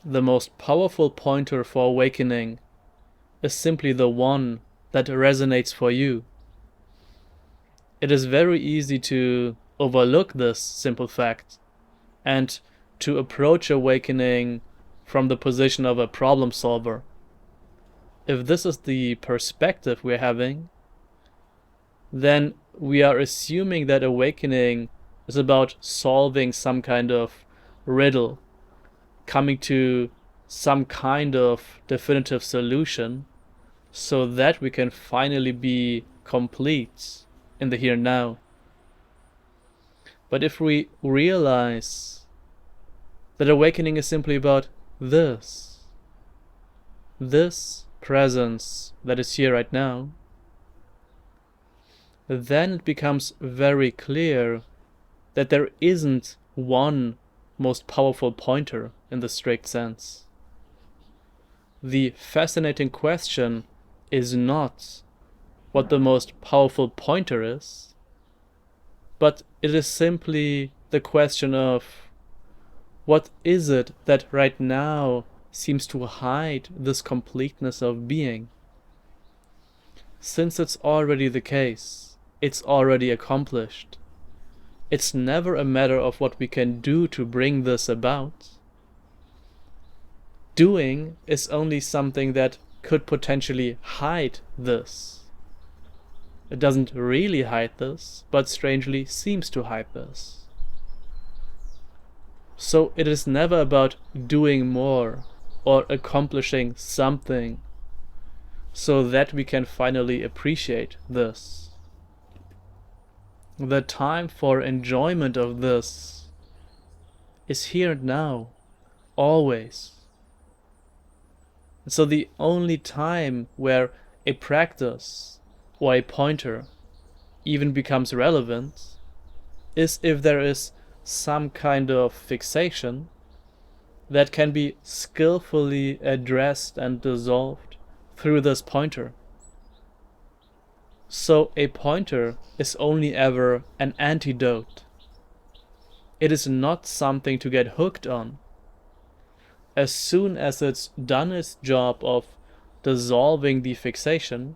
the most powerful pointer for awakening is simply the one that resonates for you. It is very easy to overlook this simple fact and to approach awakening from the position of a problem solver. If this is the perspective we're having, then we are assuming that awakening is about solving some kind of riddle, coming to some kind of definitive solution, so that we can finally be complete in the here and now. But if we realize that awakening is simply about this presence that is here right now, then it becomes very clear that there isn't one most powerful pointer in the strict sense. The fascinating question is not what the most powerful pointer is, but it is simply the question of what is it that right now seems to hide this completeness of being. Since it's already the case, it's already accomplished. It's never a matter of what we can do to bring this about. Doing is only something that could potentially hide this. It doesn't really hide this, but strangely seems to hide this. So it is never about doing more or accomplishing something so that we can finally appreciate this. The time for enjoyment of this is here and now, always. So the only time where a practice or a pointer even becomes relevant is if there is some kind of fixation that can be skillfully addressed and dissolved through this pointer. So a pointer is only ever an antidote. It is not something to get hooked on. As soon as it's done its job of dissolving the fixation,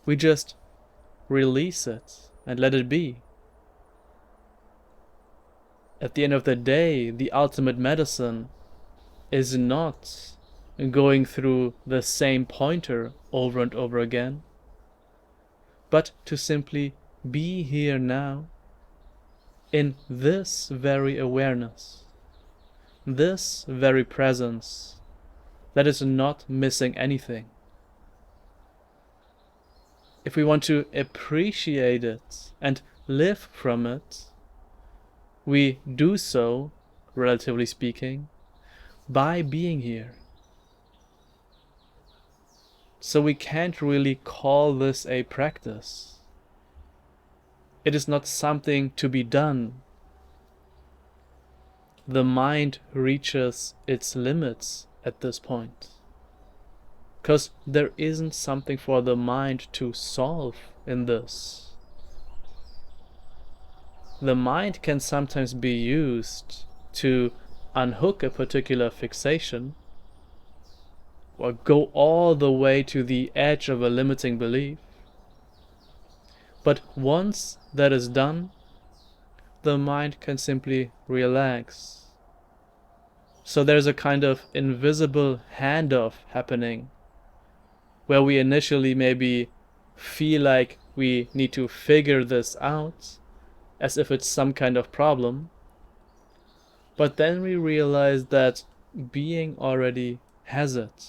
we just release it and let it be. At the end of the day, the ultimate medicine is not going through the same pointer over and over again, but to simply be here now in this very awareness, this very presence that is not missing anything. If we want to appreciate it and live from it, we do so, relatively speaking, by being here. So we can't really call this a practice. It is not something to be done. The mind reaches its limits at this point, because there isn't something for the mind to solve in this. The mind can sometimes be used to unhook a particular fixation or go all the way to the edge of a limiting belief. But once that is done, the mind can simply relax. So there's a kind of invisible handoff happening, where we initially maybe feel like we need to figure this out, as if it's some kind of problem. But then we realize that being already has it.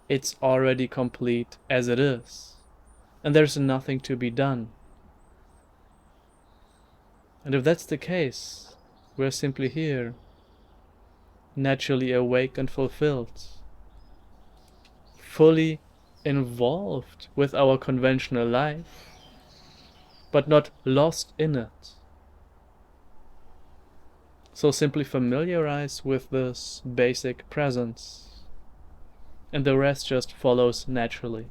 It's already complete as it is, and there's nothing to be done. And if that's the case, we're simply here, naturally awake and fulfilled, fully involved with our conventional life, but not lost in it. So simply familiarize with this basic presence, and the rest just follows naturally.